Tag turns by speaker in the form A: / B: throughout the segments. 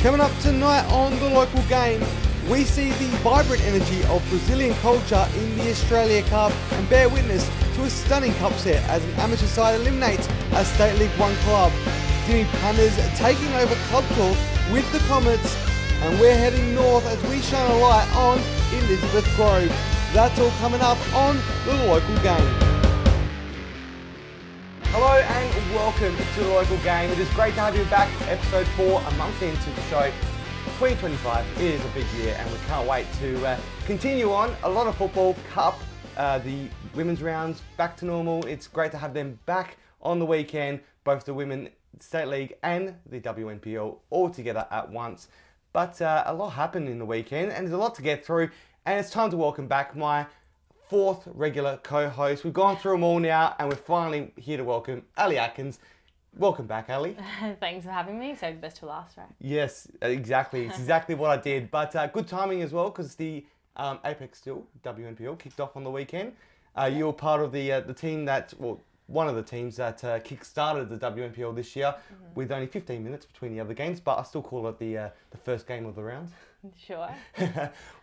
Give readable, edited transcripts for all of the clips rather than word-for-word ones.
A: Coming up tonight on The Local Game, we see the vibrant energy of Brazilian culture in the Australia Cup and bear witness to a stunning cup set as an amateur side eliminates a State League 1 club. Dimi Pana's taking over club talk with the Comets, and we're heading north as we shine a light on Elizabeth Grove. That's all coming up on The Local Game. Hello and welcome to The Local Game. It is great to have you back. Episode 4, a month into the show. 2025 is a big year and we can't wait to continue on. A lot of football, cup, the women's rounds back to normal. It's great to have them back on the weekend, both the Women State League and the WNPL all together at once. But a lot happened in the weekend and there's a lot to get through, and it's time to welcome back my fourth regular co-host. We've gone through them all now and we're finally here to welcome Ali Atkins. Welcome back, Ali.
B: Thanks for having me. Save the best to last, right?
A: Yes, exactly. It's exactly what I did. But good timing as well, because the Apex Steel WNPL kicked off on the weekend. You were part of the team that, well, one of the teams that kick-started the WNPL this year with only 15 minutes between the other games, but I still call it the first game of the round.
B: Sure.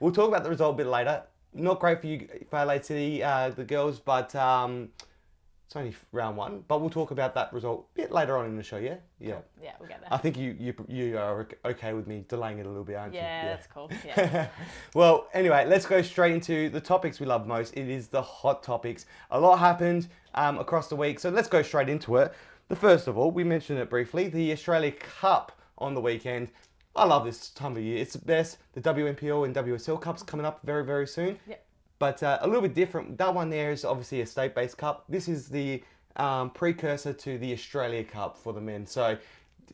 A: We'll talk about the result a bit later. Not great for you, for Adelaide City, the girls, but it's only round one. But we'll talk about that result a bit later on in the show, yeah? Yeah.
B: Cool. Yeah, we'll get there.
A: I think you are okay with me delaying it a little bit, aren't you?
B: Yeah, that's cool. Yeah.
A: Well, anyway, let's go straight into the topics we love most. It is the hot topics. A lot happened across the week, so let's go straight into it. The first of all, we mentioned it briefly, the Australia Cup on the weekend. I love this time of year. It's the best. The WNPL and WSL Cups coming up very, very soon.
B: Yep.
A: But a little bit different. That one there is obviously a state-based cup. This is the precursor to the Australia Cup for the men. So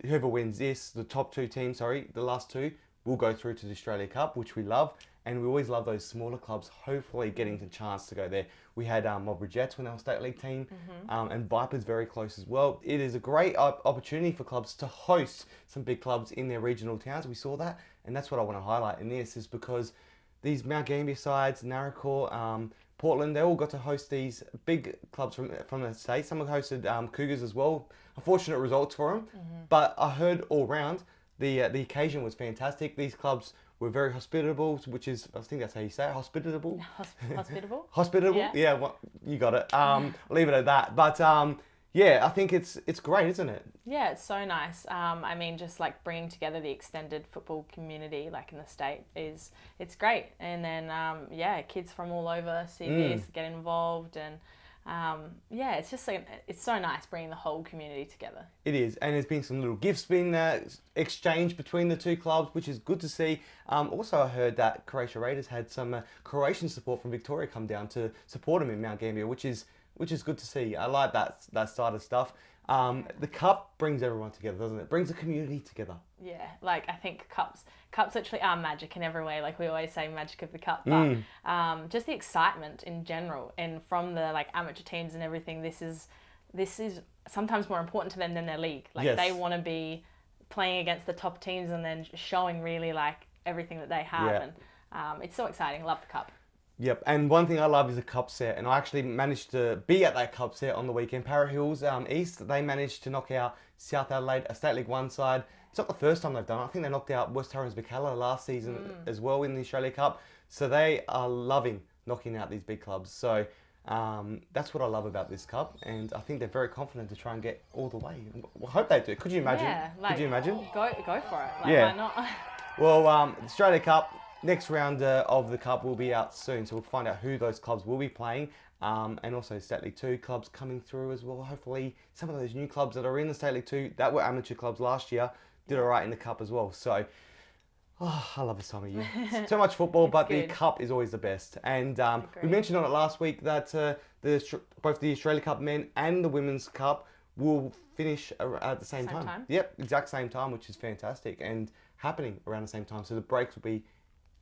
A: whoever wins this, the top two teams, the last two, will go through to the Australia Cup, which we love. And we always love those smaller clubs, hopefully getting the chance to go there. We had Marlborough Jets when they were State League team, and Vipers very close as well. It is a great opportunity for clubs to host some big clubs in their regional towns. We saw that, and that's what I want to highlight in this, is because these Mount Gambier sides, Narracor, Portland, they all got to host these big clubs from the States. Some have hosted Cougars as well. Unfortunate results for them, but I heard all round the occasion was fantastic. These clubs were very hospitable, which is, I think that's how you say it, hospitable?
B: Hospitable?
A: Hospitable? Yeah, well, you got it. Leave it at that. But yeah, I think it's great, isn't it?
B: Yeah, it's so nice. I mean, just like bringing together the extended football community, like in the state, it's great. And then, kids from all over see this, get involved, and it's just it's so nice bringing the whole community together.
A: It is, and there's been some little gifts being exchanged between the two clubs, which is good to see. Also, I heard that Croatia Raiders had some Croatian support from Victoria come down to support them in Mount Gambier, which is good to see. I like that side of stuff. The cup brings everyone together, doesn't it? Brings the community together.
B: Yeah, like I think cups actually are magic in every way. Like we always say, magic of the cup, but just the excitement in general, and from the like amateur teams and everything. This is sometimes more important to them than their league. Like
A: Yes.
B: They want to be playing against the top teams and then showing really like everything that they have, and it's so exciting. I love the cup.
A: Yep, and one thing I love is a cup set, and I actually managed to be at that cup set on the weekend. Para Hills East, they managed to knock out South Adelaide, a State League 1 side. It's not the first time they've done it. I think they knocked out West Torrens Bacala last season as well in the Australia Cup. So they are loving knocking out these big clubs. So that's what I love about this cup, and I think they're very confident to try and get all the way. I hope they do. Could you imagine?
B: Yeah, like,
A: Could you imagine?
B: Go for it. Like,
A: Yeah.
B: Why not?
A: Well, Australia Cup, next round of the Cup will be out soon, so we'll find out who those clubs will be playing, and also State League 2 clubs coming through as well. Hopefully some of those new clubs that are in the State League 2 that were amateur clubs last year did all right in the Cup as well. So, I love this time of year. It's too much football, but
B: good.
A: the Cup is always the best. And we mentioned on it last week that both the Australia Cup men and the Women's Cup will finish at the same time. Yep, exact same time, which is fantastic, and happening around the same time. So the breaks will be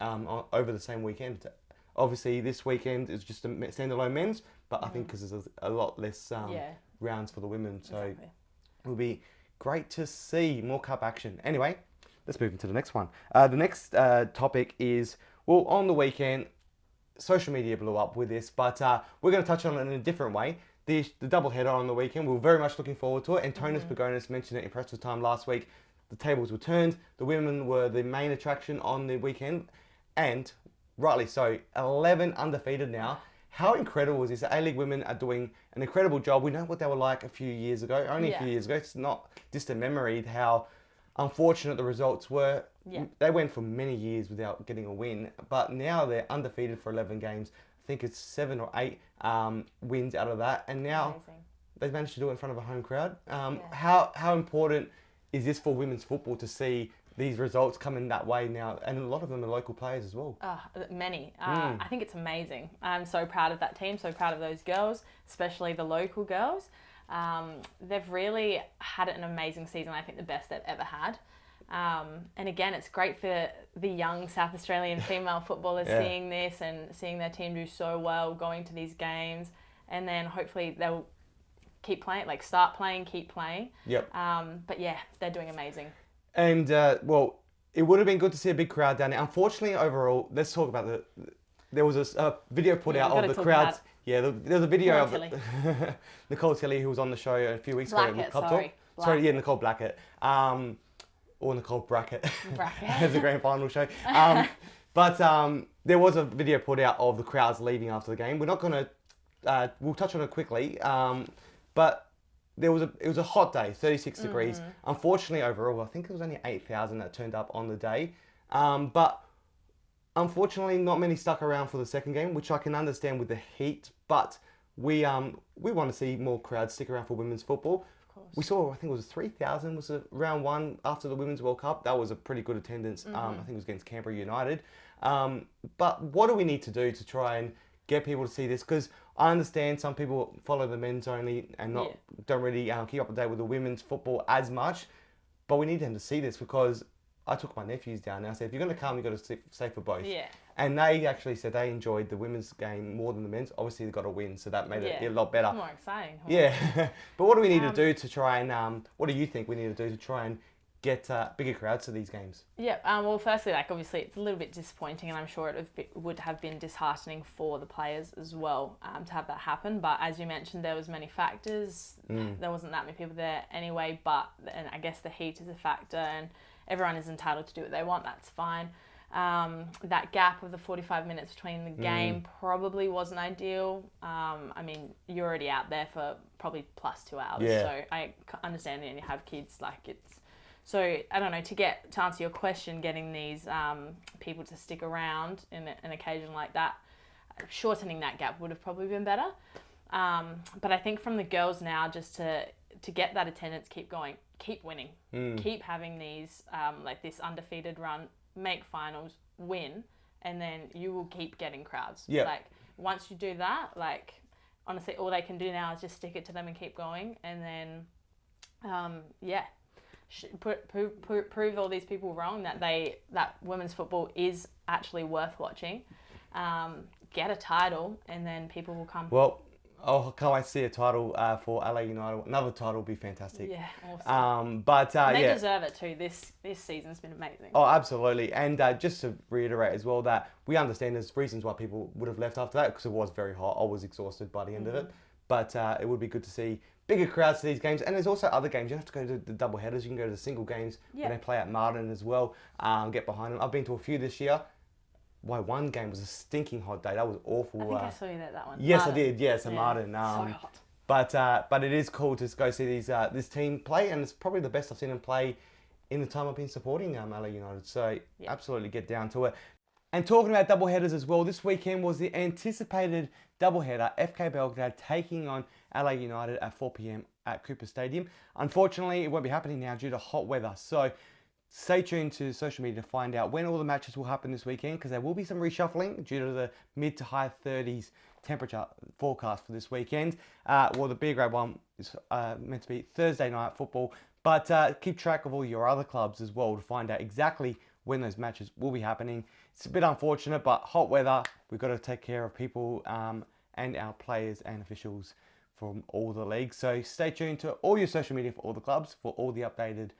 A: over the same weekend. Obviously, this weekend is just a standalone men's, but I think because there's a lot less rounds for the women, so it'll be great to see more cup action. Anyway, let's move into the next one. The next topic is, well, on the weekend, social media blew up with this, but we're going to touch on it in a different way. The double header on the weekend, we were very much looking forward to it, and Tonus Pagonis mentioned it in Press Time last week. the tables were turned. The women were the main attraction on the weekend, and rightly so. 11 undefeated now. How incredible is this? The A-League women are doing an incredible job. We know what they were like a few years ago, only a few years ago. It's not distant memory how unfortunate the results were.
B: Yeah.
A: They went for many years without getting a win, but now they're undefeated for 11 games. I think it's 7 or 8 wins out of that, and now
B: Amazing.
A: they've managed to do it in front of a home crowd. How important is this for women's football to see these results coming that way now? And a lot of them are local players as well.
B: Many. I think it's amazing. I'm so proud of that team, so proud of those girls, especially the local girls. They've really had an amazing season. I think the best they've ever had. And again, it's great for the young South Australian female footballers seeing this and seeing their team do so well, going to these games, and then hopefully they'll keep playing, like start playing, keep playing.
A: Yep.
B: But yeah, they're doing amazing.
A: And well, it would have been good to see a big crowd down there. Unfortunately, overall, let's talk about there was a video put out of the crowds. There was a video of Nicole Tilley, who was on the show a few weeks ago. Nicole Blackett. Or Nicole Brackett. As a grand final show. But there was a video put out of the crowds leaving after the game. We're not going to, we'll touch on it quickly. But it was a hot day, 36 degrees. Unfortunately, overall, I think it was only 8,000 that turned up on the day. But unfortunately, not many stuck around for the second game, which I can understand with the heat. But we want to see more crowds stick around for women's football. We saw, I think it was 3,000 was round one after the Women's World Cup. That was a pretty good attendance. I think it was against Canberra United. But what do we need to do to try and get people to see this? Because I understand some people follow the men's only and don't really keep up to date with the women's football as much. But we need them to see this, because I took my nephews down and I said, if you're going to come, you've got to stay for both.
B: Yeah.
A: And they actually said they enjoyed the women's game more than the men's. Obviously, they got a win, so that made it a lot better.
B: It's more exciting.
A: Yeah. But what do we need to do to try and, what do you think we need to do to try and get bigger crowds to these games?
B: Yeah, well, firstly, like, obviously, it's a little bit disappointing, and I'm sure it would have been disheartening for the players as well to have that happen. But as you mentioned, there was many factors. There wasn't that many people there anyway, and I guess the heat is a factor, and everyone is entitled to do what they want. That's fine. That gap of the 45 minutes between the game probably wasn't ideal. I mean, you're already out there for probably plus 2 hours.
A: Yeah.
B: So I understand, and you have kids, like, it's... So, I don't know, to answer your question, getting these people to stick around in an occasion like that, shortening that gap would have probably been better. But I think from the girls now, just to get that attendance, keep going, keep winning, keep having these, like this undefeated run, make finals, win, and then you will keep getting crowds.
A: Yeah.
B: Like, once you do that, like, honestly, all they can do now is just stick it to them and keep going, and then, prove all these people wrong that women's football is actually worth watching. Get a title, and then people will come.
A: Well, can't wait to see a title for Adelaide United. Another title would be fantastic.
B: Yeah, awesome. And they deserve it too. This season's been amazing.
A: Oh, absolutely. And just to reiterate as well that we understand there's reasons why people would have left after that, because it was very hot. I was exhausted by the end of it. But it would be good to see bigger crowds to these games. And there's also other games. You don't have to go to the double headers. You can go to the single games when they play at Martin as well. Get behind them. I've been to a few this year. One game was a stinking hot day. That was awful.
B: I think I saw you at that one.
A: Yes, Martin. I did. Yes, at Martin.
B: So hot.
A: But it is cool to go see this team play, and it's probably the best I've seen them play in the time I've been supporting Adelaide United. So absolutely get down to it. And talking about double headers as well, this weekend was the anticipated double header. FK Belgrade taking on Adelaide United at 4 p.m. at Cooper Stadium. Unfortunately, it won't be happening now due to hot weather. So stay tuned to social media to find out when all the matches will happen this weekend, because there will be some reshuffling due to the mid to high 30s temperature forecast for this weekend. The B grade one is meant to be Thursday night football, but keep track of all your other clubs as well to find out exactly when those matches will be happening. It's a bit unfortunate, but hot weather, we've got to take care of people and our players and officials from all the leagues. So stay tuned to all your social media for all the clubs for all the updated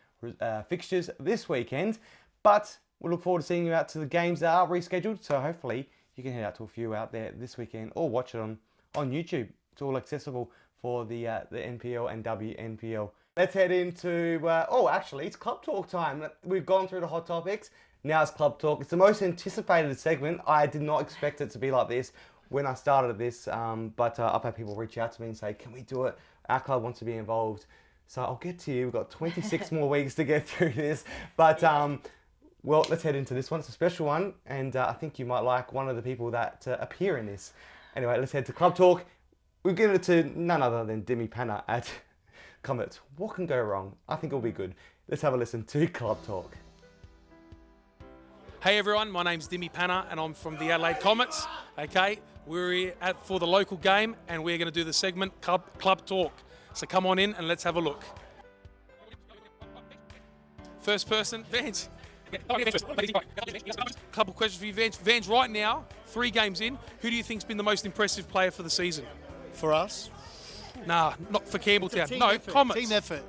A: fixtures this weekend. But we look forward to seeing you out to the games that are rescheduled. So hopefully you can head out to a few out there this weekend or watch it on YouTube. It's all accessible for the NPL and WNPL Let's head into, actually, it's club talk time. We've gone through the hot topics. Now it's club talk. It's the most anticipated segment. I did not expect it to be like this when I started this, but I've had people reach out to me and say, can we do it? Our club wants to be involved. So I'll get to you. We've got 26 more weeks to get through this. But, well, let's head into this one. It's a special one, and I think you might like one of the people that appear in this. Anyway, let's head to club talk. We've given it to none other than Dimi Pana at Comets. What can go wrong? I think it'll be good. Let's have a listen to club talk.
C: Hey everyone, my name's Dimi Pana and I'm from the Adelaide Comets. Okay, we're here for the local game and we're going to do the segment Club Talk. So come on in and let's have a look. First person, Vance. Couple questions for you, Vance. Vance, right now, 3 games in, who do you think's been the most impressive player for the season?
D: For us?
C: Nah, not for Campbelltown. No,
D: Effort.
C: Comets.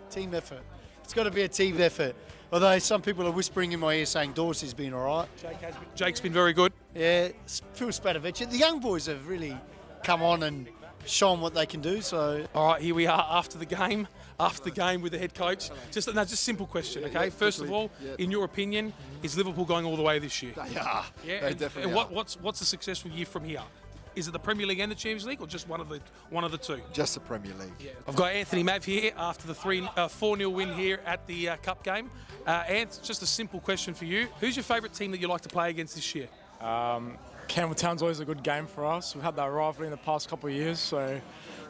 D: Team effort. It's got to be a team effort. Although some people are whispering in my ear saying Dorsey's been all right.
C: Jake's been very good.
D: Yeah, Phil Spadovich. The young boys have really come on and shown what they can do. So,
C: all right, here we are after the game with the head coach. Just simple question, okay? First of all, in your opinion, is Liverpool going all the way this year?
D: they are.
C: Yeah,
D: They definitely
C: and
D: are.
C: what's a successful year from here? Is it the Premier League and the Champions League, or just one of the two?
E: Just the Premier League.
C: Yeah. I've got Anthony Mav here after the 4-0 win here at the Cup game. Anth, just a simple question for you. Who's your favourite team that you like to play against this year?
F: Campbelltown's always a good game for us. We've had that rivalry in the past couple of years, so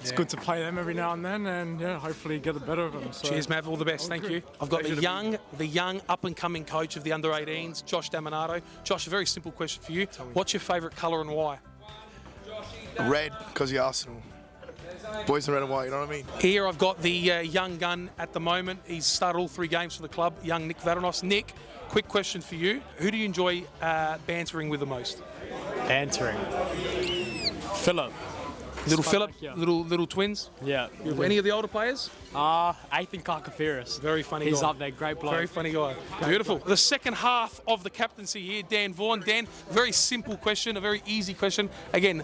F: it's good to play them every now and then, and hopefully get the better of them. So.
C: Cheers, Mav. All the best. Thank you. I've got the young up-and-coming coach of the under-18s, Josh Daminato. Josh, a very simple question for you. What's your favourite colour and why?
E: Red, because you're Arsenal. Boys in red and white, you know what I mean?
C: Here I've got the young gun at the moment. He's started all 3 games for the club, young Nick Vadanos. Nick, quick question for you. Who do you enjoy bantering with the most?
F: Bantering. Philip.
C: Little Philip,
F: yeah.
C: little twins?
F: Yeah.
C: Any of the older players?
F: Athan Karkafiris.
C: Very funny
F: He's
C: guy.
F: up there, great bloke.
C: Very funny guy. Beautiful. The second half of the captaincy here, Dan Vaughan. Dan, very simple question, a very easy question. Again,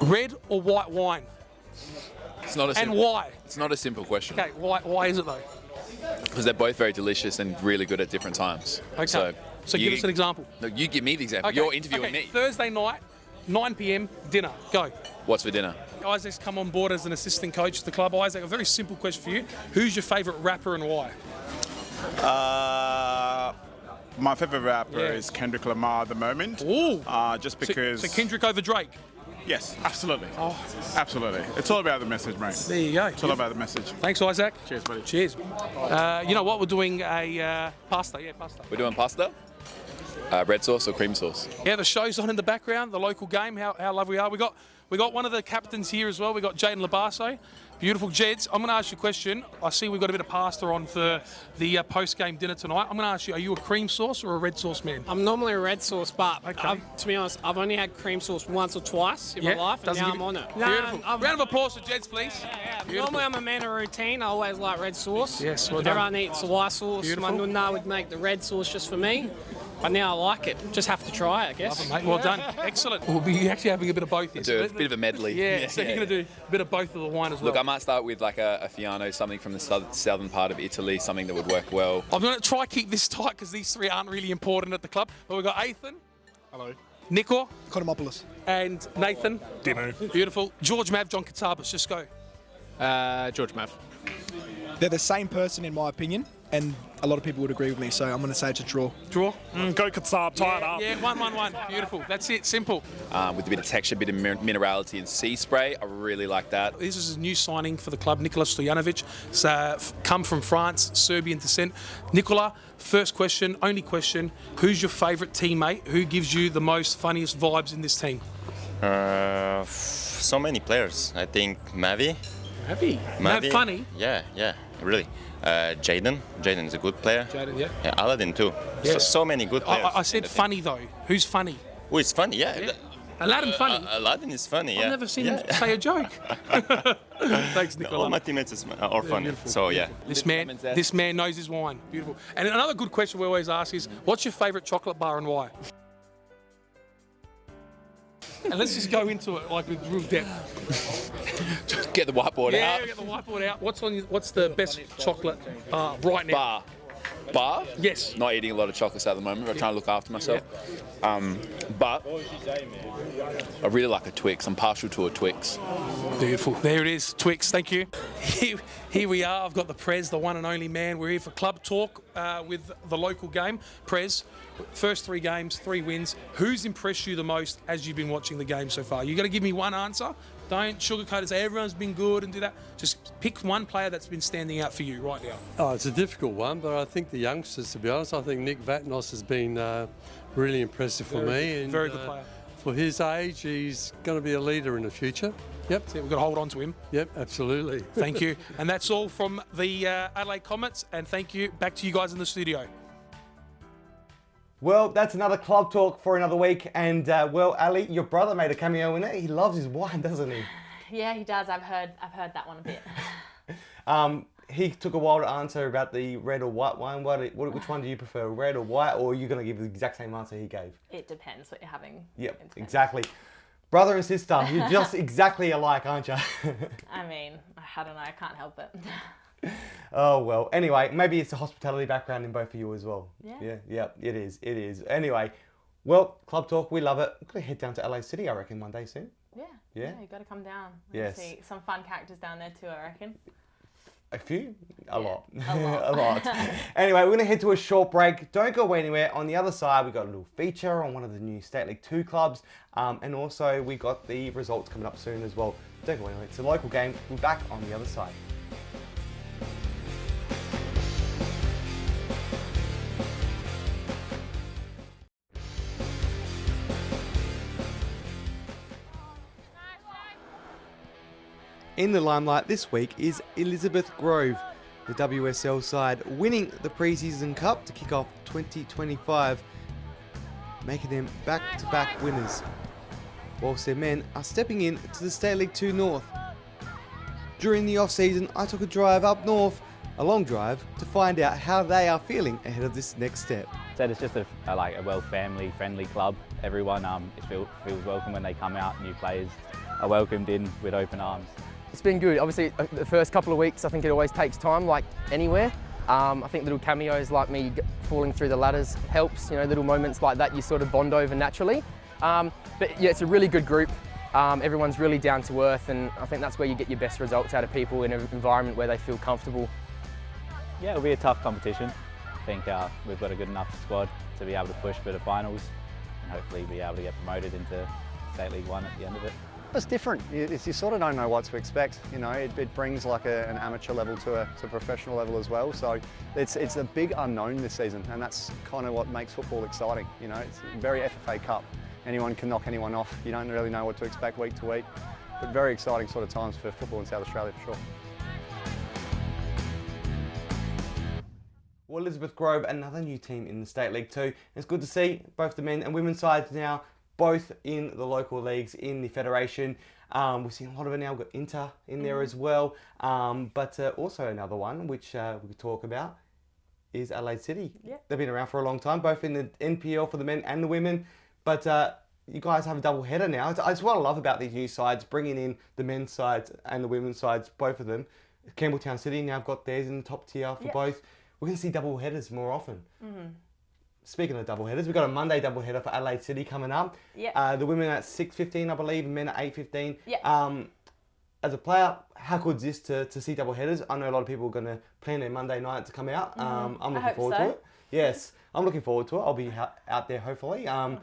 C: red or white wine?
G: It's not a
C: And
G: simple,
C: why?
G: It's not a simple question
C: Okay, why is it though?
G: because they're both very delicious and really good at different times.
C: Okay. So give us an example.
G: No, you give me the example.
C: Okay.
G: You're interviewing
C: Okay,
G: me.
C: Thursday night, 9 p.m, dinner. Go.
G: What's for dinner?
C: Isaac's come on board as an assistant coach to the club. Isaac, a very simple question for you. Who's your favourite rapper and why?
H: My favourite rapper
C: Yeah.
H: is Kendrick Lamar at the moment.
C: Ooh.
H: Just because.
C: So Kendrick over Drake.
H: Yes, absolutely. Absolutely. It's all about the message, mate.
C: There you go.
H: It's all about the message.
C: Thanks, Isaac.
H: Cheers, buddy.
C: Cheers. You know what? We're doing a pasta. Yeah, pasta.
G: We're doing pasta? Red sauce or cream sauce?
C: Yeah, the show's on in the background, the local game, how lovely we are. We got one of the captains here as well. We got Jaden Labasso. Beautiful Jeds. I'm going to ask you a question. I see we've got a bit of pasta on for the post-game dinner tonight. I'm going to ask you, are you a cream sauce or a red sauce man?
I: I'm normally a red sauce, but
C: Okay.
I: to be honest, I've only had cream sauce once or twice in my life, and
C: Doesn't
I: now
C: give
I: I'm
C: you-
I: on it.
C: Beautiful. Round of applause for Jeds, please. Beautiful.
I: Normally I'm a man of routine. I always like red sauce.
C: Yes, well done.
I: Everyone eats the white sauce.
C: Beautiful.
I: My nunna would make the red sauce just for me. But now I like it. Just have to try it, I guess.
C: Mate, well done. Excellent. We'll be actually having a bit of both here.
G: Do a bit of a medley.
C: Yeah, so you're going to do a bit of both of the wine as well.
G: Look, I might start with like a Fiano, something from the southern part of Italy, something that would work well.
C: I'm going to try keep this tight because these 3 aren't really important at the club. But we've got Athan.
F: Hello.
C: Nico.
E: Economopoulos.
C: And Nathan.
F: Dino.
C: Beautiful. George Mav, John Katabas. Just go.
F: George Mav.
J: They're the same person in my opinion, and a lot of people would agree with me, so I'm going to say it's a draw.
C: Draw.
F: Go Katsab, tie it up.
C: Yeah, 1-1-1. Beautiful. That's it. Simple.
G: With a bit of texture, a bit of minerality and sea spray. I really like that.
C: This is a new signing for the club, Nikola Stojanovic. It's come from France, Serbian descent. Nikola, first question, only question. Who's your favourite teammate? Who gives you the most funniest vibes in this team?
K: So many players. I think Mavi.
C: Happy. Mav funny.
K: Yeah, really. Jaden is a good player.
C: Jaden, yeah.
K: Yeah, Aladdin too.
C: Yes.
K: So many good players.
C: I said funny though. Who's funny?
K: Oh, it's funny, yeah.
C: Yeah. Aladdin funny.
K: Aladdin is funny, yeah.
C: I've never seen him say a joke. Thanks, Nicola.
K: All my teammates are funny,
C: beautiful,
K: so yeah.
C: This man knows his wine. Beautiful. And another good question we always ask is, what's your favourite chocolate bar and why? And let's just go into it like with real depth.
G: Get the whiteboard
C: Yeah,
G: out.
C: get the whiteboard out. What's the best chocolate right now?
G: Bar?
C: Yes.
G: Not eating a lot of chocolates at the moment. I'm trying to look after myself. But I really like a Twix. I'm partial to a Twix.
C: Beautiful. There it is, Twix. Thank you. Here we are. I've got the Prez, the one and only man. We're here for club talk with the local game. Prez, first 3 games, 3 wins. Who's impressed you the most as you've been watching the game so far? You got to give me one answer. Don't sugarcoat it. Say everyone's been good and do that. Just pick one player that's been standing out for you right now.
L: Oh, it's a difficult one, but I think the youngsters, to be honest, I think Nick Vatnos has been really impressive for me. And,
C: very good player.
L: For his age, he's going to be a leader in the future. Yep.
C: So we've got to hold on to him.
L: Yep, absolutely.
C: Thank you. And that's all from the Adelaide Comets. And thank you. Back to you guys in the studio.
A: Well, that's another club talk for another week. And well, Ali, your brother made a cameo in it. He loves his wine, doesn't he?
B: Yeah, he does. I've heard that one a bit.
A: He took a while to answer about the red or white wine. Which one do you prefer, red or white, or are you going to give the exact same answer he gave?
B: It depends what you're having.
A: Yep, exactly. Brother and sister, you're just exactly alike, aren't you?
B: I mean, I don't know. I can't help it.
A: Oh, well. Anyway, maybe it's a hospitality background in both of you as well.
B: Yeah.
A: Yeah, it is. It is. Anyway, well, club talk, we love it. We're going to head down to LA City, I reckon, one day soon.
B: Yeah, you got to come down.
A: Yes.
B: See some fun characters down there too, I reckon.
A: A few? A lot.
B: A lot.
A: A lot. Anyway, we're going to head to a short break. Don't go anywhere. On the other side, we've got a little feature on one of the new State League 2 clubs. And also, we got the results coming up soon as well. Don't go anywhere. It's a local game. We'll be back on the other side. In the limelight this week is Elizabeth Grove, the WSL side winning the pre-season cup to kick off 2025, making them back-to-back winners, whilst their men are stepping in to the State League 2 North. During the off-season, I took a drive up north, a long drive, to find out how they are feeling ahead of this next step.
M: So it's just a well family-friendly club. Everyone feels welcome when they come out. New players are welcomed in with open arms.
N: It's been good. Obviously, the first couple of weeks, I think it always takes time, like anywhere. I think little cameos like me falling through the ladders helps. You know, little moments like that you sort of bond over naturally. But yeah, it's a really good group. Everyone's really down to earth, and I think that's where you get your best results out of people in an environment where they feel comfortable.
M: Yeah, it'll be a tough competition. I think we've got a good enough squad to be able to push for the finals and hopefully be able to get promoted into State League 1 at the end of it.
O: It's different. You sort of don't know what to expect. You know, it brings like an amateur level to a professional level as well. So it's a big unknown this season, and that's kind of what makes football exciting. You know, it's very FFA Cup. Anyone can knock anyone off. You don't really know what to expect week to week, but very exciting sort of times for football in South Australia for sure.
A: Well, Elizabeth Grove, another new team in the State League 2. It's good to see both the men and women's sides now both in the local leagues, in the federation. We've seen a lot of it now. We've got Inter in there as well. But also another one, which we could talk about, is Adelaide City.
B: Yeah.
A: They've been around for a long time, both in the NPL for the men and the women. But you guys have a double header now. It's what I love about these new sides, bringing in the men's sides and the women's sides, both of them. Campbelltown City now have got theirs in the top tier for both. We're going to see double headers more often. Mm-hmm. Speaking of double headers, we've got a Monday double header for Adelaide City coming up.
B: Yeah.
A: The women at 6:15, I believe, and men at 8:15.
B: Yeah.
A: As a player, how good is this to see double headers? I know a lot of people are going to plan their Monday night to come out. I'm looking forward to it. Yes, I'm looking forward to it. I'll be out there hopefully.
B: Awesome.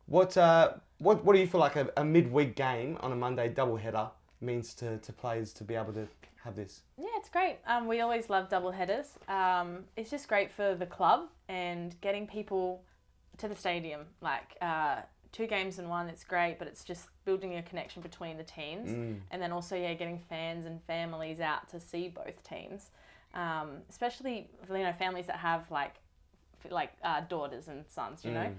A: What do you feel like a midweek game on a Monday double header means to players to be able to have this?
B: Yeah, it's great. We always love double headers. It's just great for the club and getting people to the stadium. Like 2 games in one, it's great, but it's just building a connection between the teams. And then also, getting fans and families out to see both teams. Especially, families that have like daughters and sons, you know.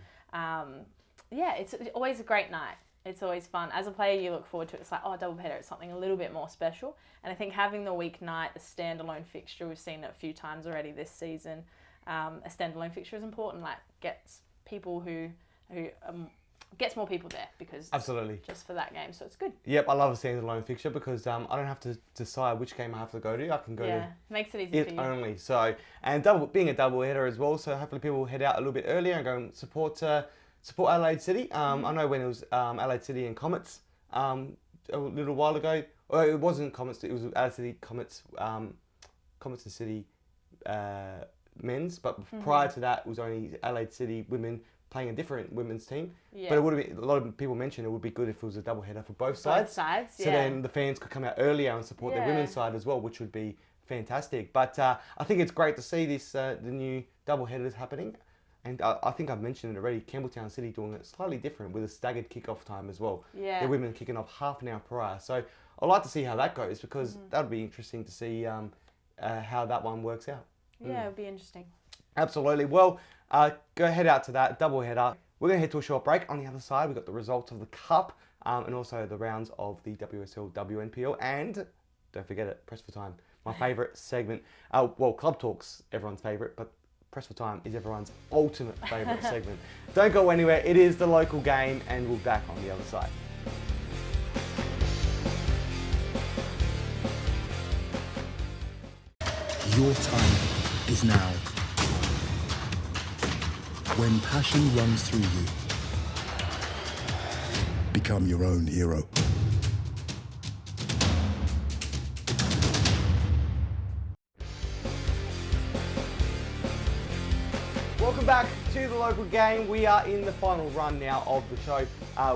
B: It's always a great night. It's always fun. As a player, you look forward to it. It's like, double header, it's something a little bit more special. And I think having the weeknight, the standalone fixture, we've seen it a few times already this season. A standalone fixture is important. Like, gets people who gets more people there because
A: Absolutely.
B: just for that game, so it's good.
A: Yep, I love a standalone fixture because I don't have to decide which game I have to go to. I can go to
B: makes it easy for you.
A: only. So, and being a double header as well, so hopefully people will head out a little bit earlier and go and support Adelaide City. I know when it was Adelaide City and Comets a little while ago. Well, it wasn't Comets, it was Adelaide City Comets, Comets and City men's, but prior to that it was only Adelaide City Women playing a different women's team.
B: Yeah.
A: But it would have been, a lot of people mentioned it would be good if it was a double header for both sides. So then the fans could come out earlier and support their women's side as well, which would be fantastic. But I think it's great to see this the new double headers happening. And I think I've mentioned it already, Campbelltown City doing it slightly different with a staggered kick-off time as well.
B: Yeah.
A: Their women kicking off half an hour prior. So I'd like to see how that goes because that would be interesting to see how that one works out.
B: Yeah, it would be interesting.
A: Absolutely. Well, go head out to that double header. We're going to head to a short break. On the other side, we've got the results of the Cup and also the rounds of the WSL, WNPL, and don't forget it, Press for Time, my favourite segment. Well, Club Talk's everyone's favourite, but Press for Time is everyone's ultimate favourite segment. Don't go anywhere. It is the local game, and we'll be back on the other side.
P: Your time is now. When passion runs through you, become your own hero.
A: Welcome back to the local game. We are in the final run now of the show.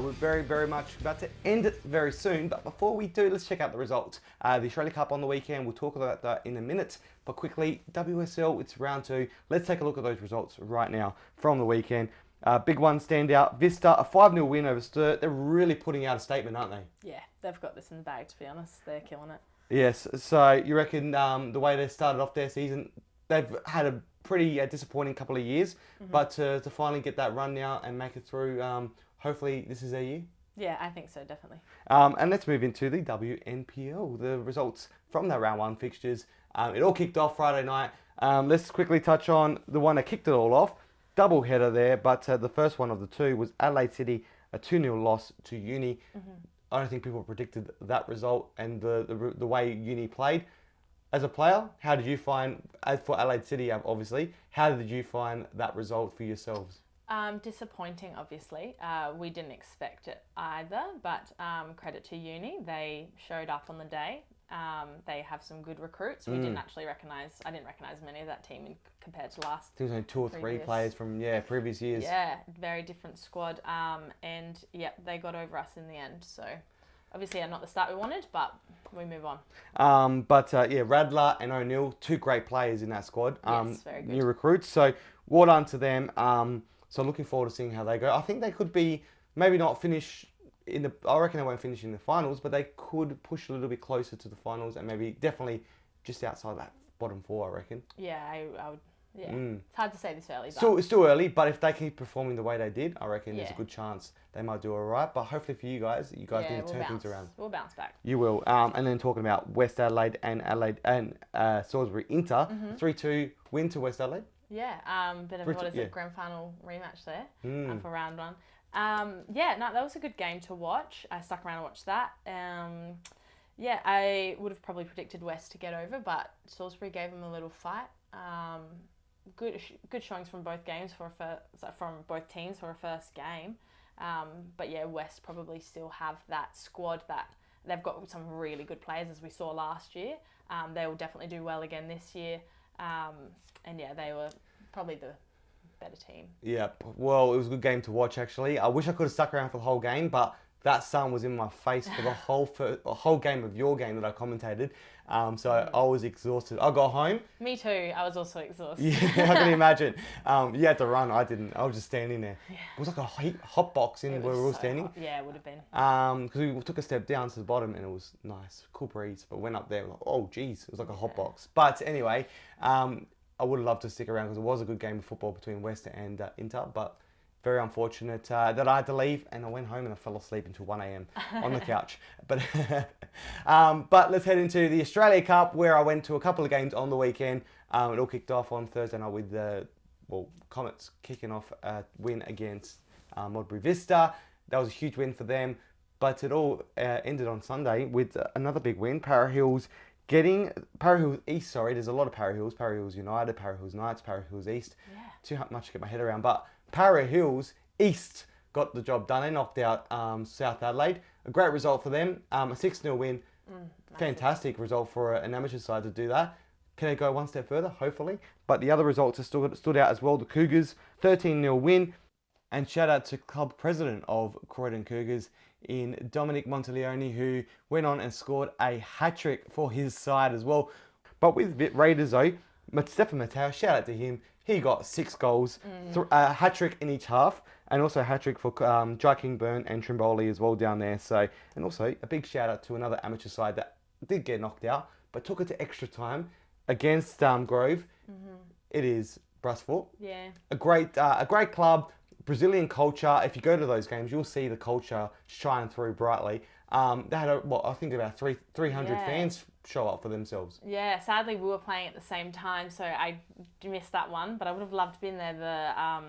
A: We're very much about to end it very soon, but before we do, let's check out the results. The Australia Cup on the weekend, we'll talk about that in a minute, but quickly, WSL, it's round 2. Let's take a look at those results right now from the weekend. Big one stand out, Vista, a 5-0 win over Sturt. They're really putting out a statement, aren't they?
B: Yeah, they've got this in the bag, to be honest. They're killing it.
A: Yes, so you reckon the way they started off their season, they've had a pretty disappointing couple of years, but to finally get that run now and make it through, hopefully this is their year.
B: Yeah, I think so, definitely.
A: And let's move into the WNPL, the results from that round 1 fixtures. It all kicked off Friday night. Let's quickly touch on the one that kicked it all off. Double header there, but the first one of the two was Adelaide City, a 2-0 loss to Uni. I don't think people predicted that result and the way Uni played. As a player, how did you find, as for Adelaide City obviously, how did you find that result for yourselves?
B: Disappointing, obviously. We didn't expect it either, but credit to Uni. They showed up on the day. They have some good recruits. We didn't actually I didn't recognise many of that team compared to last.
A: There was only 2 or 3 players from previous years.
B: Yeah, very different squad. And yeah, they got over us in the end. So obviously not the start we wanted, but we move on.
A: Radler and O'Neill, 2 great players in that squad.
B: Yes, very good.
A: New recruits. So well done to them. So looking forward to seeing how they go. I think they could be maybe not finish I reckon they won't finish in the finals, but they could push a little bit closer to the finals and maybe definitely just outside that bottom 4, I reckon.
B: Yeah, I would. Yeah, It's hard to say this early.
A: But it's still early, but if they keep performing the way they did, I reckon there's a good chance they might do all right. But hopefully for you guys need to turn things around.
B: We'll bounce back.
A: You will. And then talking about West Adelaide and Salisbury Inter, 3-2 win to West Adelaide.
B: Yeah, bit of a grand final rematch there for round 1. That was a good game to watch. I stuck around and watched that. I would have probably predicted West to get over, but Salisbury gave them a little fight. Good showings from both games from both teams for a first game. West probably still have that squad that they've got some really good players as we saw last year. They will definitely do well again this year. They were probably the better team. Yeah,
A: well, it was a good game to watch actually. I wish I could have stuck around for the whole game, but that sun was in my face for the whole game of your game that I commentated. So I was exhausted. I got home.
B: Me too. I was also exhausted.
A: Yeah, I can imagine. You had to run. I didn't. I was just standing there. Yeah. It was like a hot box where we were all standing.
B: Hot. Yeah, it would have been.
A: Because we took a step down to the bottom and it was nice, cool breeze. But went up there, like, oh geez, it was like a hot box. But anyway, I would have loved to stick around because it was a good game of football between West and Inter. But very unfortunate that I had to leave and I went home and I fell asleep until 1 a.m. on the couch. But let's head into the Australia Cup where I went to a couple of games on the weekend. It all kicked off on Thursday night with the Comets kicking off a win against Modbury Vista. That was a huge win for them. But it all ended on Sunday with another big win. Para Hills East, there's a lot of Para Hills. Para Hills United, Para Hills Knights, Para Hills East. Yeah. Too much to get my head around. But Para Hills East got the job done. They knocked out South Adelaide. A great result for them. A 6-0 win. Fantastic result for an amateur side to do that. Can it go one step further? Hopefully. But the other results have stood out as well. The Cougars, 13-0 win. And shout out to club president of Croydon Cougars in Dominic Monteleone, who went on and scored a hat-trick for his side as well. But with Raiders though, Stefan Mateo, shout out to him. He got 6 goals, a hat-trick in each half, and also a hat-trick for Jai Kingburn and Trimboli as well down there. So, and also a big shout out to another amateur side that did get knocked out, but took it to extra time against Grove. It is Brusfort. Yeah. A great club. Brazilian culture. If you go to those games, you'll see the culture shine through brightly. They had I think about 300 fans show up for themselves.
B: Yeah, sadly we were playing at the same time, so I missed that one. But I would have loved to be in there.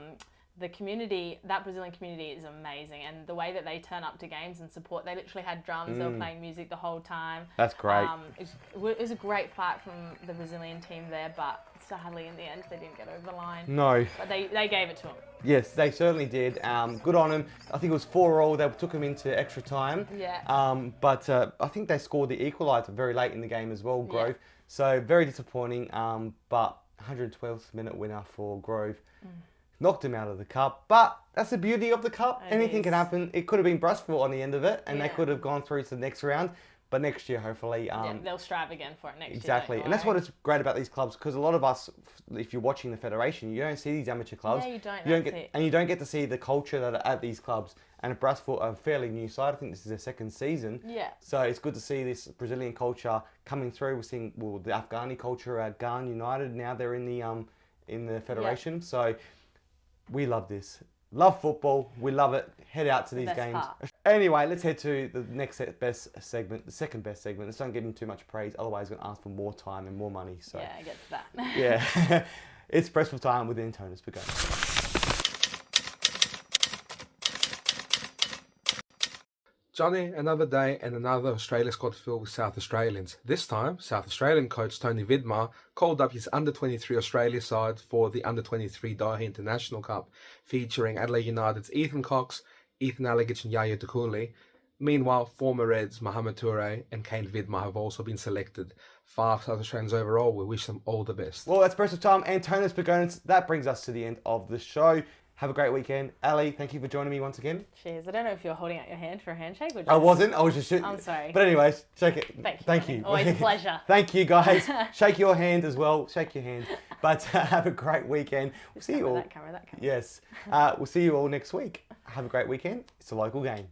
B: The community, that Brazilian community, is amazing, and the way that they turn up to games and support. They literally had drums. They were playing music the whole time.
A: That's great.
B: It was a great fight from the Brazilian team there, but sadly in the end they didn't get over the line.
A: No.
B: But they gave it to them.
A: Yes, they certainly did. Good on them. I think it was 4-4. They took them into extra time.
B: Yeah.
A: But I think they scored the equaliser very late in the game as well, Grove.
B: Yeah.
A: So very disappointing. But 112th minute winner for Grove. Knocked him out of the cup. But that's the beauty of the cup. Anything can happen. It could have been Brusfort on the end of it, and they could have gone through to the next round. But next year, hopefully...
B: they'll strive again for it next year.
A: Exactly. And that's what is great about these clubs, because a lot of us, if you're watching the Federation, you don't see these amateur clubs.
B: Yeah, you don't.
A: And you don't get to see the culture that are at these clubs. And Brusfort are a fairly new side. I think this is their second season.
B: Yeah.
A: So it's good to see this Brazilian culture coming through. We're seeing the Afghani culture at Adelaide United. Now they're in the Federation. Yep. So we love this. Love football. We love it. Head out to these games. Anyway, let's head to the next best segment, the second best segment. Let's don't give him too much praise. Otherwise, he's going to ask for more time and more money. So
B: yeah, I get to that.
A: Yeah. It's Press for Time with Antonis Pago.
Q: Johnny, another day and another Australia squad filled with South Australians. This time, South Australian coach Tony Vidmar called up his under-23 Australia side for the under-23 Dahi International Cup, featuring Adelaide United's Ethan Cox, Ethan Allegich and Yaya Dukunli. Meanwhile, former Reds Mohamed Toure and Kane Vidmar have also been selected. 5 South Australians overall. We wish them all the best.
A: Well, that's Press for Time. Antonis Pago. That brings us to the end of the show. Have a great weekend. Ali, thank you for joining me once again.
B: Cheers. I don't know if you're holding out your hand for a handshake. Or just...
A: I wasn't. I was just shooting.
B: I'm sorry.
A: But anyways, shake it.
B: Thank you. Always a pleasure.
A: Thank you, guys. Shake your hand as well. Shake your hand. But have a great weekend. We'll see you all.
B: That camera.
A: Yes. We'll see you all next week. Have a great weekend. It's a local game.